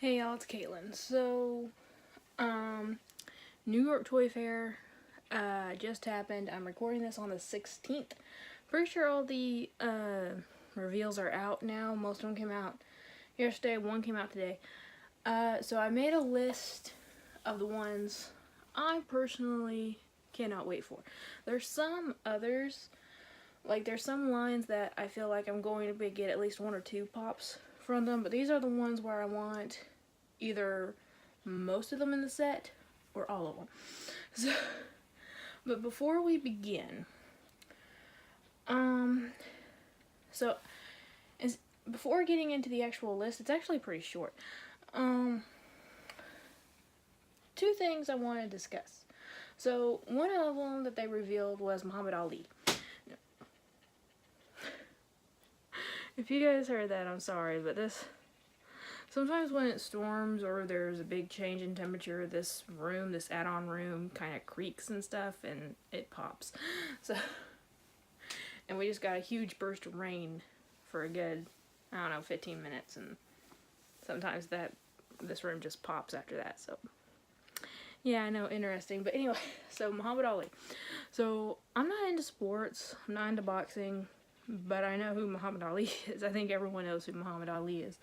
Hey y'all, it's Caitlin. New York Toy Fair just happened. I'm recording this on the 16th. Pretty sure all the reveals are out now. Most of them came out yesterday, one came out today. So I made a list of the ones I personally cannot wait for. There's some others, like there's some lines that I feel like I'm going to get at least one or two pops from them, but these are the ones where I want either most of them in the set or all of them. But before we begin, before getting into the actual list, it's actually pretty short. Two things I want to discuss. So one of them that they revealed was Muhammad Ali. If you guys heard that, I'm sorry, but sometimes when it storms or there's a big change in temperature, this add-on room kind of creaks and stuff, and it pops. And we just got a huge burst of rain for a good, 15 minutes, and sometimes this room just pops after that, so. Yeah, I know, interesting. But anyway, so Muhammad Ali. So, I'm not into sports, I'm not into boxing, but I know who Muhammad Ali is. I think everyone knows who Muhammad Ali is.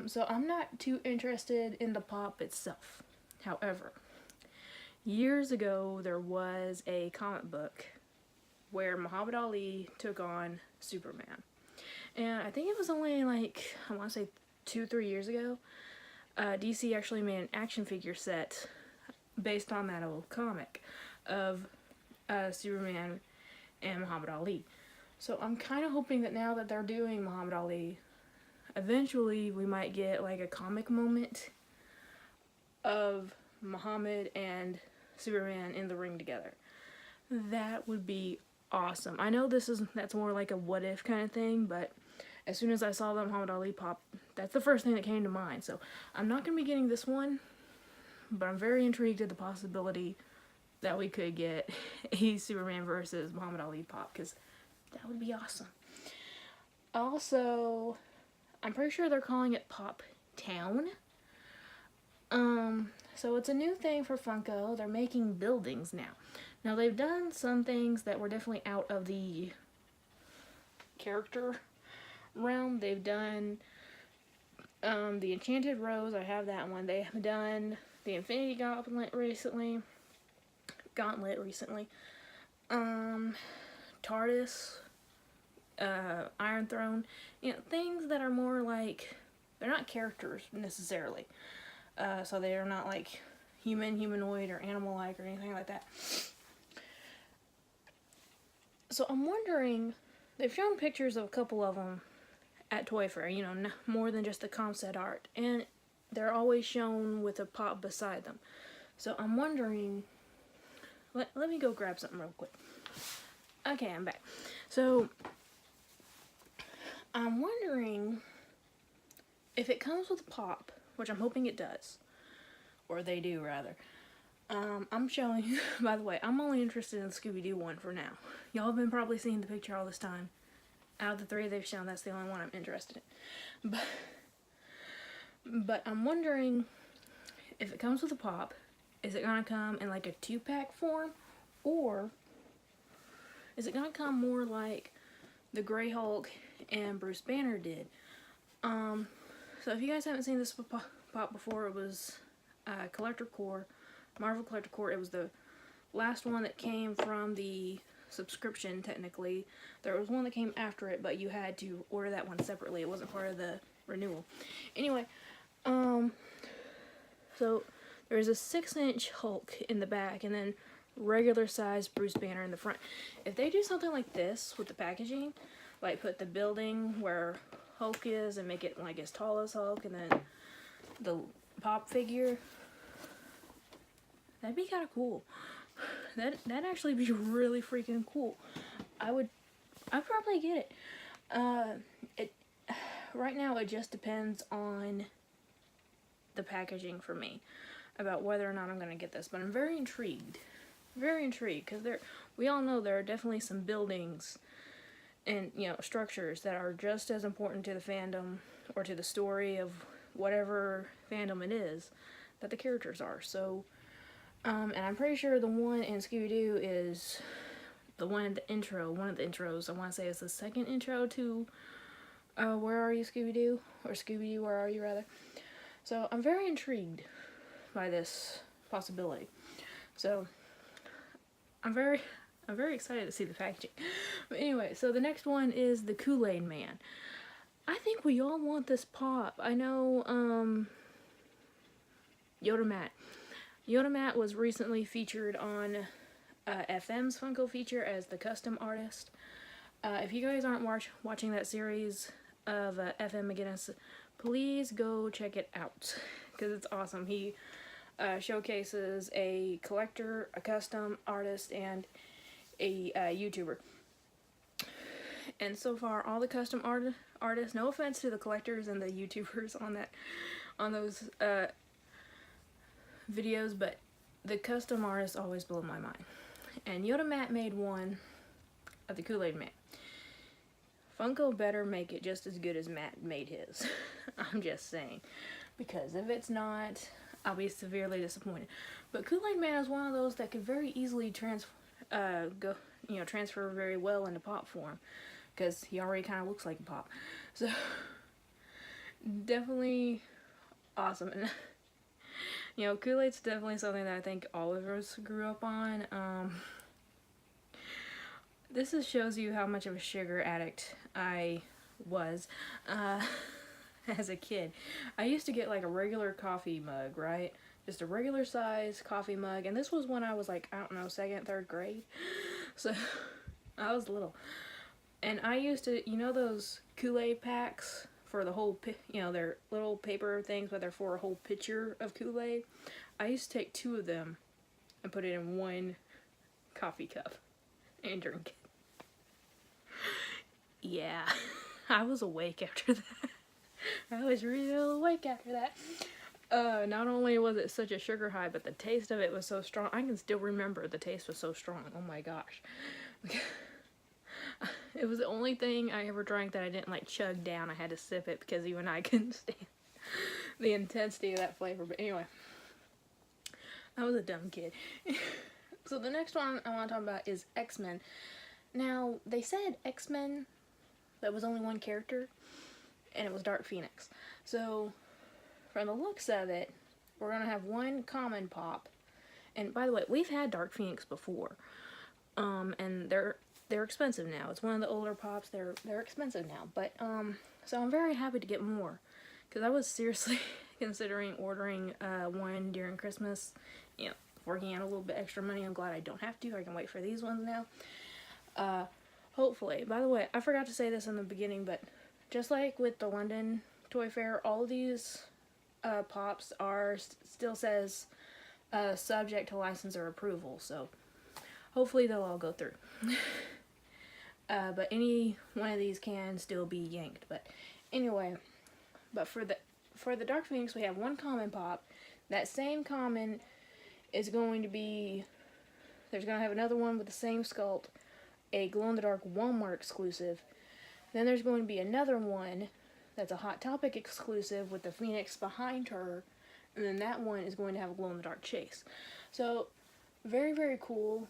So I'm not too interested in the pop itself. However, years ago there was a comic book where Muhammad Ali took on Superman. And I think it was only like, I want to say 2-3 years ago, DC actually made an action figure set based on that old comic of Superman and Muhammad Ali. So I'm kind of hoping that now that they're doing Muhammad Ali, eventually we might get like a comic moment of Muhammad and Superman in the ring together. That would be awesome. I know that's more like a what if kind of thing, but as soon as I saw that Muhammad Ali pop, that's the first thing that came to mind. So I'm not going to be getting this one, but I'm very intrigued at the possibility that we could get a Superman versus Muhammad Ali pop, because that would be awesome. Also, I'm pretty sure they're calling it Pop Town. So it's a new thing for Funko. They're making buildings now. Now they've done some things that were definitely out of the character realm. They've done the Enchanted Rose. I have that one. They have done the Infinity Gauntlet recently. TARDIS. Iron Throne, things that are more like, they're not characters necessarily, so they are not like humanoid or animal-like or anything like that. So I'm wondering, they've shown pictures of a couple of them at Toy Fair, more than just the concept art, and they're always shown with a pop beside them. So I'm wondering, let me go grab something real quick. Okay, I'm back. So I'm wondering if it comes with a pop, which I'm hoping it does, or they do rather. I'm showing you, by the way, I'm only interested in the Scooby-Doo one for now. Y'all have been probably seeing the picture all this time. Out of the three they've shown, that's the only one I'm interested in. But I'm wondering if it comes with a pop, is it gonna come in like a 2-pack form, or is it gonna come more like the Grey Hulk and Bruce Banner did? So if you guys haven't seen this pop before, it was Collector Core, Marvel Collector Core. It was the last one that came from the subscription, technically. There was one that came after it, but you had to order that one separately. It wasn't part of the renewal. Anyway, so there's a 6-inch Hulk in the back, and then regular size Bruce Banner in the front. If they do something like this with the packaging, like put the building where Hulk is and make it like as tall as Hulk, and then the pop figure, that'd be kind of cool. That'd actually be really freaking cool. I'd probably get it. Right now it just depends on the packaging for me about whether or not I'm gonna get this, but I'm very intrigued. Very intrigued, because we all know there are definitely some buildings and structures that are just as important to the fandom or to the story of whatever fandom it is that the characters are. So, and I'm pretty sure the one in Scooby-Doo is the one in the intro, one of the intros. I want to say it's the second intro to Where Are You, Scooby-Doo? Or Scooby-Doo, Where Are You, rather. So I'm very intrigued by this possibility. So I'm very excited to see the packaging. But anyway, so the next one is the KoolAid Man. I think we all want this pop. I know Yoda Matt. Yoda Matt was recently featured on FM's Funko feature as the custom artist. If you guys aren't watching that series of FM Against, please go check it out because it's awesome. He showcases a collector, a custom artist, and a YouTuber. And so far, all the custom artists, no offense to the collectors and the YouTubers on those videos, but the custom artists always blow my mind. And Yoda Matt made one of the KoolAid Man. Funko better make it just as good as Matt made his. I'm just saying. Because if it's not, I'll be severely disappointed. But KoolAid Man is one of those that could very easily transfer very well into pop form. Because he already kind of looks like a pop. So, definitely awesome. And, you know, KoolAid's definitely something that I think all of us grew up on. This just shows you how much of a sugar addict I was as a kid. I used to get like a regular coffee mug, right? Just a regular size coffee mug. And this was when I was like, I don't know, 2nd, 3rd grade. So, I was little. And I used to, you know those Kool-Aid packs for the whole, they're little paper things, but they're for a whole pitcher of Kool-Aid. I used to take 2 of them and put it in 1 coffee cup and drink it. Yeah, I was awake after that. I was real awake after that. Not only was it such a sugar high, but the taste of it was so strong. I can still remember the taste was so strong. Oh my gosh. It was the only thing I ever drank that I didn't like chug down. I had to sip it because even I couldn't stand the intensity of that flavor. But anyway, I was a dumb kid. So the next one I want to talk about is X-Men. Now, they said X-Men, that was only 1 character, and it was Dark Phoenix. So, from the looks of it, we're going to have 1 common pop. And by the way, we've had Dark Phoenix before. And they're expensive now. It's one of the older pops. They're expensive now. But, so I'm very happy to get more. Because I was seriously considering ordering 1 during Christmas. You know, working out a little bit extra money. I'm glad I don't have to. I can wait for these ones now. Hopefully. By the way, I forgot to say this in the beginning, but just like with the London Toy Fair, all of these pops are still says subject to license or approval. So hopefully they'll all go through. But any one of these can still be yanked. But anyway, but for the Dark Phoenix, we have 1 common pop. That same common is going to be, there's going to have another one with the same sculpt, a glow-in-the-dark Walmart exclusive. Then there's going to be another one that's a Hot Topic exclusive with the Phoenix behind her. And then that one is going to have a glow-in-the-dark chase. So, very, very cool.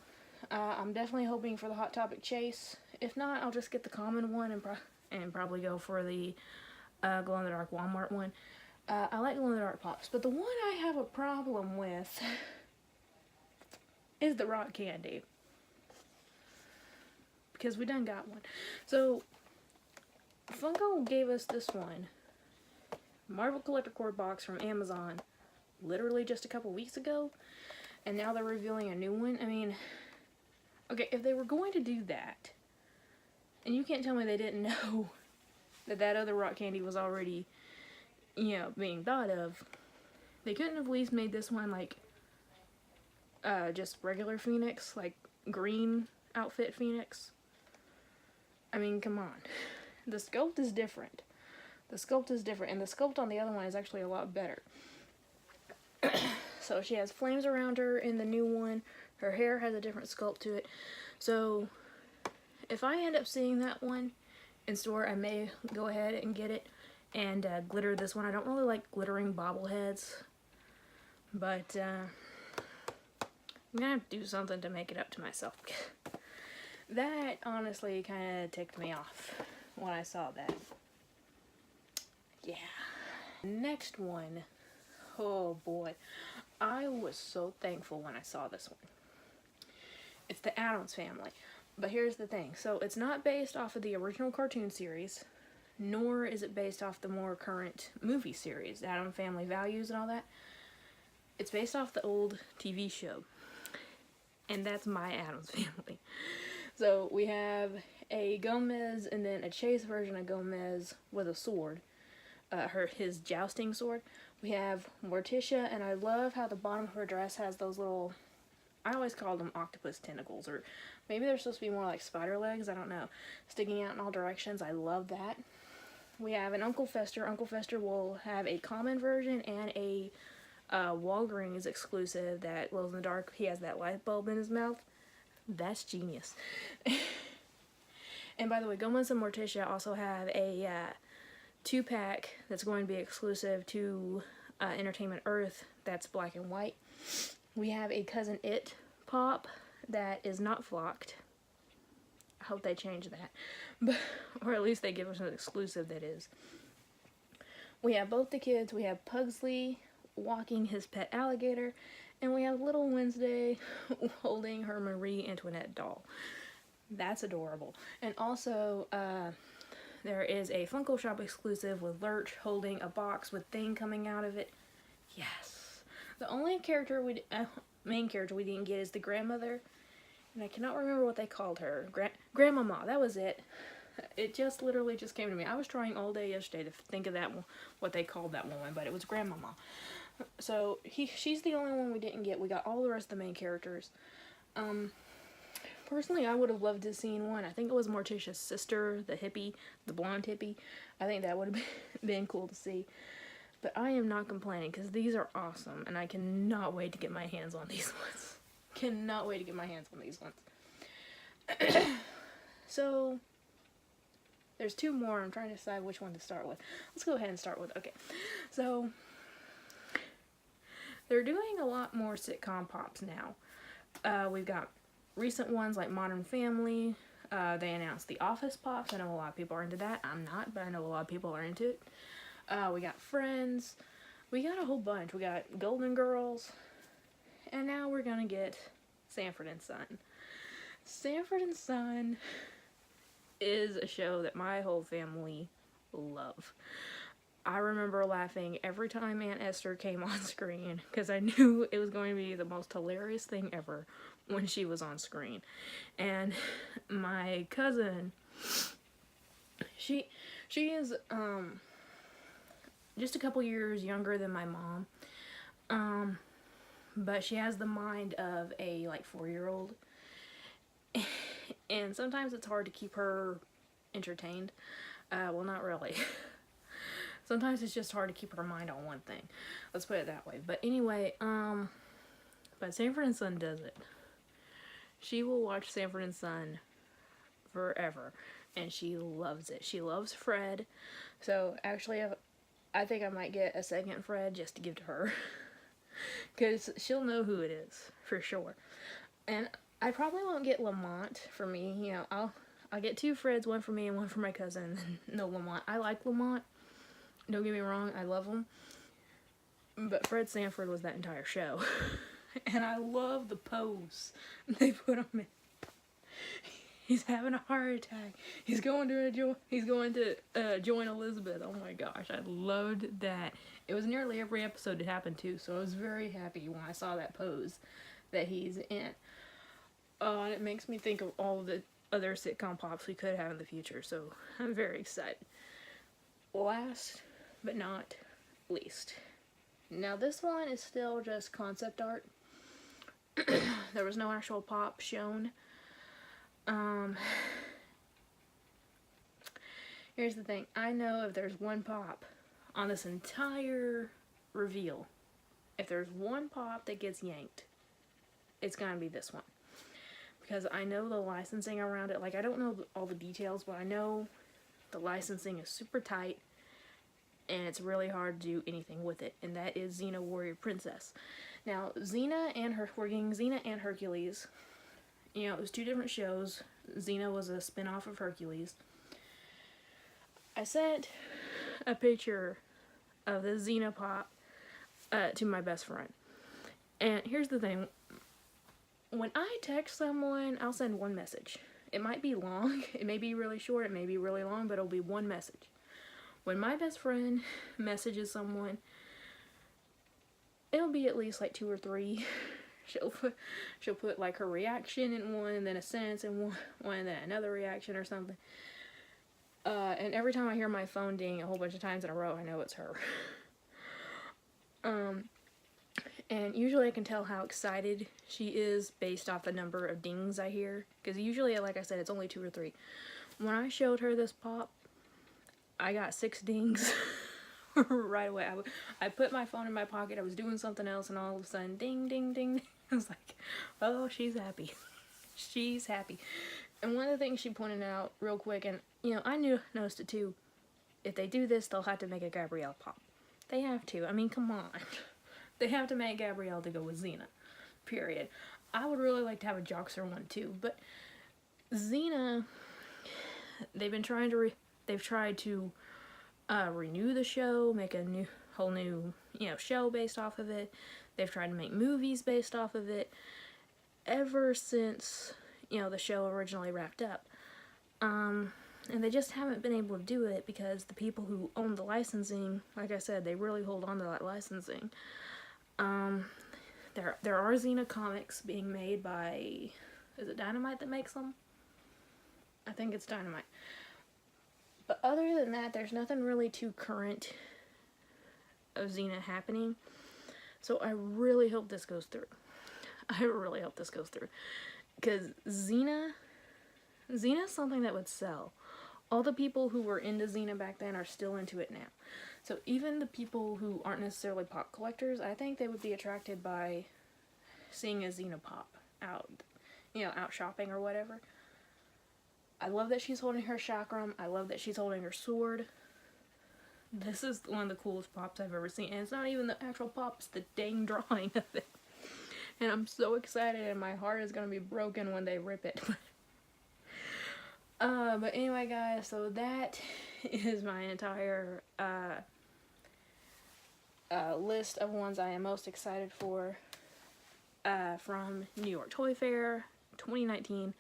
I'm definitely hoping for the Hot Topic chase. If not, I'll just get the common one and probably go for the glow-in-the-dark Walmart one. I like glow-in-the-dark pops, but the one I have a problem with is the rock candy. Because we done got one. So, Funko gave us this one. Marvel Collector Core box from Amazon literally just a couple weeks ago. And now they're revealing a new one. I mean, okay, if they were going to do that, and you can't tell me they didn't know that other rock candy was already, being thought of, they couldn't have at least made this one like, just regular Phoenix, like green outfit Phoenix. I mean, come on. The sculpt is different. The sculpt is different, and the sculpt on the other one is actually a lot better. So she has flames around her in the new one. Her hair has a different sculpt to it. So if I end up seeing that one in store, I may go ahead and get it. and glitter this one. I don't really like glittering bobbleheads, but I'm gonna have to do something to make it up to myself. That honestly kind of ticked me off when I saw that. Yeah. Next one. Oh boy. I was so thankful when I saw this one. It's the Addams Family. But here's the thing. So it's not based off of the original cartoon series, nor is it based off the more current movie series, Addams Family Values and all that. It's based off the old TV show. And that's my Addams Family. So we have a Gomez and then a Chase version of Gomez with a sword. His jousting sword. We have Morticia, and I love how the bottom of her dress has those little, I always call them octopus tentacles, or maybe they're supposed to be more like spider legs, I don't know, sticking out in all directions. I love that. We have an Uncle Fester. Uncle Fester will have a common version and a Walgreens exclusive that glows in the dark. He has that light bulb in his mouth. That's genius. And by the way, Gomez and Morticia also have a 2-pack that's going to be exclusive to Entertainment Earth that's black and white. We have a Cousin It pop that is not flocked. I hope they change that. But, or at least they give us an exclusive that is. We have both the kids. We have Pugsley walking his pet alligator. And we have little Wednesday holding her Marie Antoinette doll. That's adorable. And also, there is a Funko Shop exclusive with Lurch holding a box with Thing coming out of it. Yes. The only character main character we didn't get is the grandmother. And I cannot remember what they called her. Grandmama, that was it. It just literally just came to me. I was trying all day yesterday to think of that one, what they called that woman, but it was Grandmama. So she's the only one we didn't get. We got all the rest of the main characters. Personally, I would have loved to have seen one. I think it was Morticia's sister, the hippie, the blonde hippie. I think that would have been cool to see. But I am not complaining because these are awesome, and I cannot wait to get my hands on these ones. Cannot wait to get my hands on these ones. So, there's 2 more. I'm trying to decide which one to start with. Let's go ahead and start with, okay. So, they're doing a lot more sitcom pops now. We've got recent ones like Modern Family. They announced The Office pops. I know a lot of people are into that. I'm not, but I know a lot of people are into it. We got Friends. We got a whole bunch. We got Golden Girls. And now we're gonna get Sanford Son. Sanford Son is a show that my whole family love. I remember laughing every time Aunt Esther came on screen because I knew it was going to be the most hilarious thing ever when she was on screen. And my cousin, she is just a couple years younger than my mom, but she has the mind of a like 4-year-old, and sometimes it's hard to keep her entertained. Well, not really. Sometimes it's just hard to keep her mind on one thing. Let's put it that way. But anyway, but Sanford Son does it. She will watch Sanford Son forever, and she loves it. She loves Fred. So actually, I think I might get a second Fred just to give to her, because she'll know who it is for sure. And I probably won't get Lamont for me. You know, I'll get 2 Freds, one for me and one for my cousin. No Lamont. I like Lamont. Don't get me wrong, I love him. But Fred Sanford was that entire show. And I love the pose they put him in. He's having a heart attack. He's going to join Elizabeth. Oh my gosh, I loved that. It was nearly every episode it happened to, so I was very happy when I saw that pose that he's in. And it makes me think of all the other sitcom pops we could have in the future, so I'm very excited. Last but not least. Now this one is still just concept art. There was no actual pop shown. Here's the thing. I know if there's one pop on this entire reveal, if there's one pop that gets yanked, it's gonna be this one. Because I know the licensing around it. Like, I don't know all the details, but I know the licensing is super tight. and it's really hard to do anything with it, and that is Xena Warrior Princess. Now, we're getting Xena and Hercules. You know, it was 2 different shows. Xena was a spin-off of Hercules. I sent a picture of the Xena pop to my best friend. And here's the thing. When I text someone, I'll send one message. It might be long, it may be really short, it may be really long, but it'll be one message. When my best friend messages someone, it'll be at least like 2 or 3. She'll put like her reaction in one, and then a sentence in one, and then another reaction or something. And every time I hear my phone ding a whole bunch of times in a row, I know it's her. And usually I can tell how excited she is based off the number of dings I hear. Because usually, like I said, it's only 2 or 3. When I showed her this pop, I got 6 dings right away. I put my phone in my pocket, I was doing something else, and all of a sudden, ding, ding, ding. I was like, oh, she's happy. She's happy. And one of the things she pointed out real quick, and, you know, I noticed it too, if they do this, they'll have to make a Gabrielle pop. They have to. I mean, come on. They have to make Gabrielle to go with Xena. Period. I would really like to have a Joxer one too, but Xena, they've tried to renew the show, make a whole new, you know, show based off of it. They've tried to make movies based off of it ever since, you know, the show originally wrapped up. And they just haven't been able to do it because the people who own the licensing, like I said, they really hold on to that licensing. There are Xena comics being made by, is it Dynamite that makes them? I think it's Dynamite. But other than that, there's nothing really too current of Xena happening. So I really hope this goes through. I really hope this goes through. Because Xena's something that would sell. All the people who were into Xena back then are still into it now. So even the people who aren't necessarily pop collectors, I think they would be attracted by seeing a Xena pop out, you know, out shopping or whatever. I love that she's holding her chakram. I love that she's holding her sword. This is one of the coolest pops I've ever seen. And it's not even the actual pop, it's the dang drawing of it. And I'm so excited, and my heart is going to be broken when they rip it. But anyway, guys, so that is my entire list of ones I am most excited for from New York Toy Fair 2019.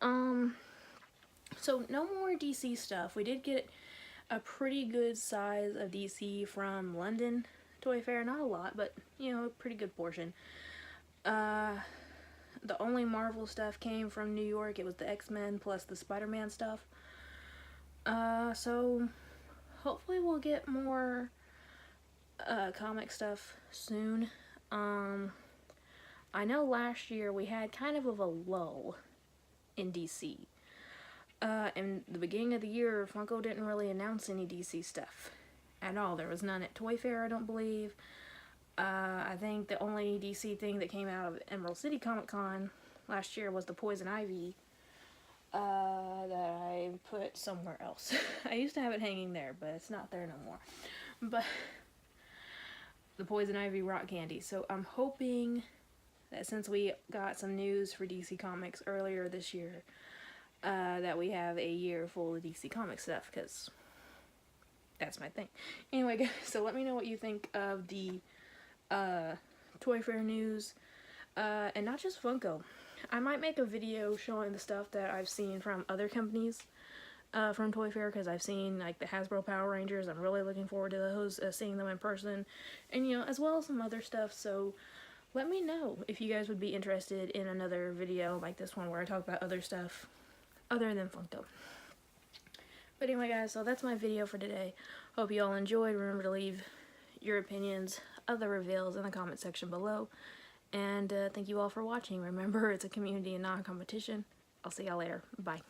So no more DC stuff. We did get a pretty good size of DC from London Toy Fair. Not a lot, but, you know, a pretty good portion. The only Marvel stuff came from New York. It was the X-Men plus the Spider-Man stuff. So hopefully we'll get more comic stuff soon. I know last year we had kind of a lull in DC. In the beginning of the year, Funko didn't really announce any DC stuff at all. There was none at Toy Fair, I don't believe. I think the only DC thing that came out of Emerald City Comic Con last year was the Poison Ivy that I put somewhere else. I used to have it hanging there, but it's not there no more. But the Poison Ivy rock candy. So I'm hoping that since we got some news for DC Comics earlier this year, that we have a year full of DC Comics stuff, because that's my thing. Anyway, guys, so let me know what you think of the Toy Fair news, and not just Funko. I might make a video showing the stuff that I've seen from other companies from Toy Fair, because I've seen like the Hasbro Power Rangers. I'm really looking forward to those, seeing them in person, and you know, as well as some other stuff. So let me know if you guys would be interested in another video like this one where I talk about other stuff other than Funko. But anyway, guys, so that's my video for today. Hope you all enjoyed. Remember to leave your opinions of the reveals in the comment section below. And thank you all for watching. Remember, it's a community and not a competition. I'll see y'all later. Bye.